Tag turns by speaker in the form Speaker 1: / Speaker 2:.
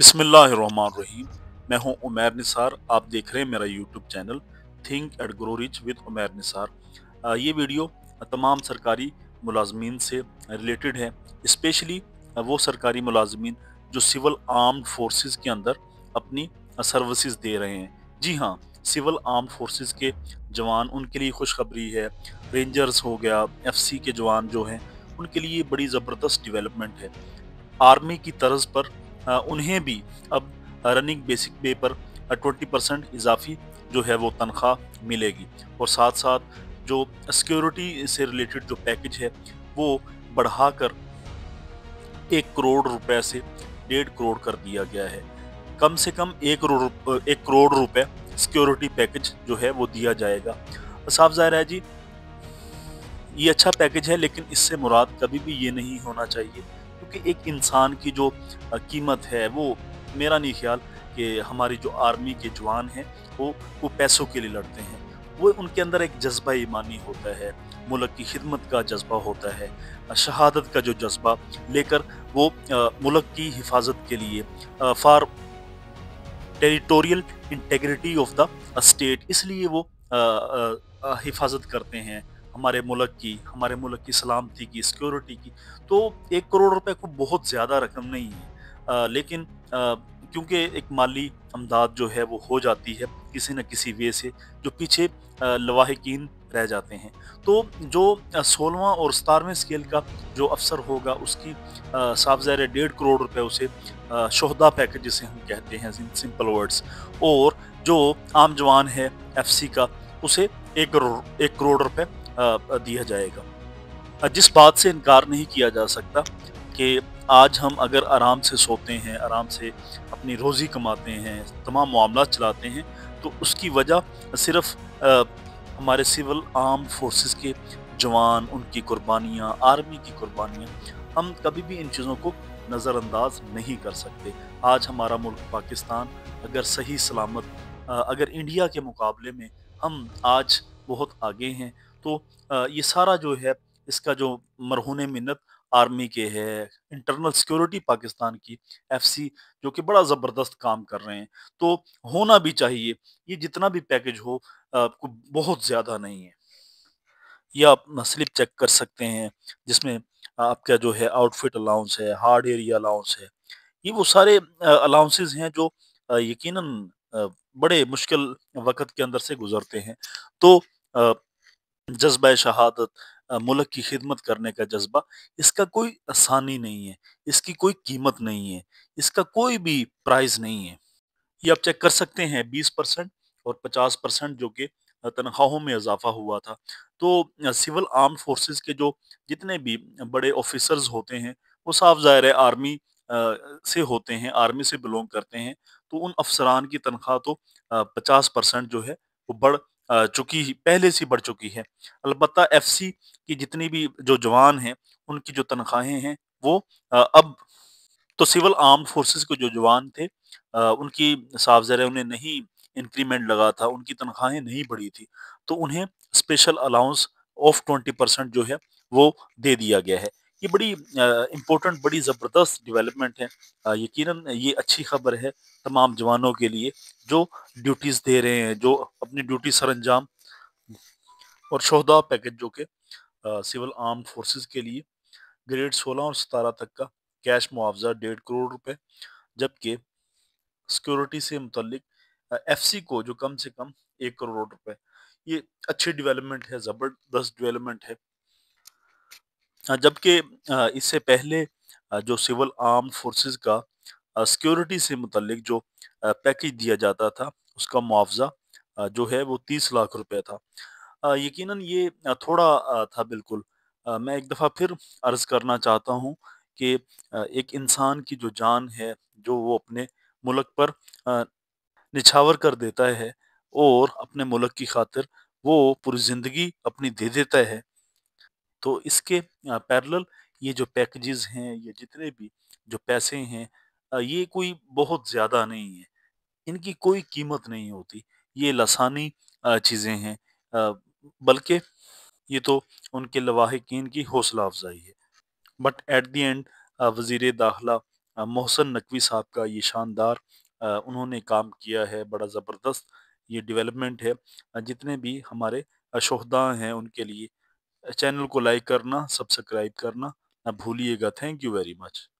Speaker 1: बिस्मिल्लाहिर्रहमानिर्रहीम। मैं हूं उमैर निसार। आप देख रहे हैं मेरा YouTube channel think and grow rich with Umair Nisar. ये वीडियो तमाम सरकारी मुलाजमीन से रिलेटेड है, स्पेशली वो सरकारी मुलाजमीन जो सिविल आर्म्ड फोर्सेस के अंदर अपनी सर्विसेज दे रहे हैं। जी हाँ, सिविल आर्म्ड फोर्सेस के जवान, उनके लिए खुशखबरी है। रेंजर्स हो गया, एफसी के जवान जो हैं, उनके लिए बड़ी ज़बरदस्त डेवलपमेंट है। आर्मी की तर्ज पर उन्हें भी अब रनिंग बेसिक पे पर 20% इजाफी जो है वो तनख्वाह मिलेगी, और साथ साथ जो सिक्योरिटी से रिलेटेड जो पैकेज है वो बढ़ाकर 1 करोड़ रुपए से 1.5 करोड़ कर दिया गया है। कम से कम 1 करोड़ रुपए सिक्योरिटी पैकेज जो है वो दिया जाएगा। साफ जाहिर है जी, ये अच्छा पैकेज है, लेकिन इससे मुराद कभी भी ये नहीं होना चाहिए, क्योंकि एक इंसान की जो कीमत है वो, मेरा नहीं ख्याल कि हमारी जो आर्मी के जवान हैं वो पैसों के लिए लड़ते हैं। वो उनके अंदर एक जज्बा ईमानी होता है, मुल्क की खिदमत का जज्बा होता है, शहादत का जो जज्बा लेकर वो मुल्क की हिफाजत के लिए, for territorial integrity of the state, इसलिए वो हिफाजत करते हैं हमारे मुल्क की, हमारे मुल्क की सलामती की, सिक्योरिटी की। तो 1 करोड़ रुपए को बहुत ज़्यादा रकम नहीं है, लेकिन क्योंकि एक माली अमदाद जो है वो हो जाती है किसी न किसी वे से, जो पीछे लवाहिकीन रह जाते हैं। तो जो 16वां और 17वें स्केल का जो अफसर होगा, उसकी साफ ज़ाहिर है 1.5 करोड़ रुपए उसे शोहदा पैकेज जिसे हम कहते हैं इन सिंपल वर्ड्स, और जो आम जवान है एफसी का, उसे 1 करोड़ रुपए दिया जाएगा। जिस बात से इनकार नहीं किया जा सकता कि आज हम अगर आराम से सोते हैं, आराम से अपनी रोज़ी कमाते हैं, तमाम मामलात चलाते हैं, तो उसकी वजह सिर्फ हमारे सिविल आर्म फोर्सेस के जवान, उनकी कुर्बानियाँ, आर्मी की कुर्बानियाँ, हम कभी भी इन चीज़ों को नज़रअंदाज नहीं कर सकते। आज हमारा मुल्क पाकिस्तान अगर सही सलामत, अगर इंडिया के मुकाबले में हम आज बहुत आगे हैं, तो ये सारा जो है, इसका जो मरहून मिन्नत आर्मी के है, इंटरनल सिक्योरिटी पाकिस्तान की, एफसी, जो कि बड़ा ज़बरदस्त काम कर रहे हैं। तो होना भी चाहिए, ये जितना भी पैकेज हो बहुत ज़्यादा नहीं है। ये आप स्लिप चेक कर सकते हैं, जिसमें आपका जो है आउटफिट अलाउंस है, हार्ड एरिया अलाउंस है, ये वो सारे अलाउंसेस हैं जो यकीनन बड़े मुश्किल वक़्त के अंदर से गुज़रते हैं। तो अ, जज़्बा शहादत, मुल्क की खिदमत करने का जज़्बा, इसका कोई आसानी नहीं है, इसकी कोई कीमत नहीं है, इसका कोई भी प्राइस नहीं है। ये आप चेक कर सकते हैं, 20% और 50% जो कि तनख्वाहों में इजाफ़ा हुआ था। तो सिविल आर्म्ड फोर्सेस के जो जितने भी बड़े ऑफ़िसर्स होते हैं, वो साफ ज़ाहिर है आर्मी से होते हैं, आर्मी से बिलॉन्ग करते हैं। तो उन अफ़सरान की तनख्वाह तो 50% जो है वो चुकी ही, पहले से बढ़ चुकी है। अलबत्ता एफसी की जितनी भी जो जवान हैं, उनकी जो तनख्वाहें हैं वो अब, तो सिविल आर्म्ड फोर्सेस के जो जवान थे, उनकी साफ ज़रा उन्हें नहीं इंक्रीमेंट लगा था, उनकी तनख्वाहें नहीं बढ़ी थी, तो उन्हें स्पेशल अलाउंस ऑफ 20% जो है वो दे दिया गया है। ये बड़ी इम्पोर्टेंट, बड़ी ज़बरदस्त डेवलपमेंट है। यकीनन ये अच्छी खबर है तमाम जवानों के लिए जो ड्यूटीज़ दे रहे हैं, जो अपनी ड्यूटी सरअंजाम, और शोहदा पैकेज जो कि सिविल आर्म्ड फोर्सेस के लिए ग्रेड 16 और 17 तक का कैश मुआवजा 1.5 करोड़ रुपए, जबकि सिक्योरिटी से मुतल्लिक एफसी को जो कम से कम 1 करोड़ रुपए। ये अच्छी डेवलपमेंट है, ज़बरदस्त डेवलपमेंट है। जबकि इससे पहले जो सिविल आर्म्ड फोर्सेस का सिक्योरिटी से मुतल्लिक जो पैकेज दिया जाता था, उसका मुआवजा जो है वो 30 लाख रुपए था। यकीनन ये थोड़ा था बिल्कुल। मैं एक दफ़ा फिर अर्ज़ करना चाहता हूँ कि एक इंसान की जो जान है, जो वो अपने मुल्क पर अ, निछावर कर देता है, और अपने मुल्क की खातिर वो पूरी ज़िंदगी अपनी दे देता है, तो इसके पैरेलल ये जो पैकेजेस हैं, ये जितने भी जो पैसे हैं, ये कोई बहुत ज़्यादा नहीं है, इनकी कोई कीमत नहीं होती। ये लसानी चीज़ें हैं, बल्कि ये तो उनके लवाहिकीन की हौसला अफ़ज़ाई है। बट एट द एंड वज़ीर दाखिला محسن نقوی صاحب کا یہ شاندار انہوں نے کام کیا ہے، بڑا زبردست یہ ڈیولپمنٹ ہے۔ جتنے بھی ہمارے شہداء ہیں ان کے لیے چینل کو لائک کرنا، سبسکرائب کرنا نہ بھولیے گا۔ Thank you very much.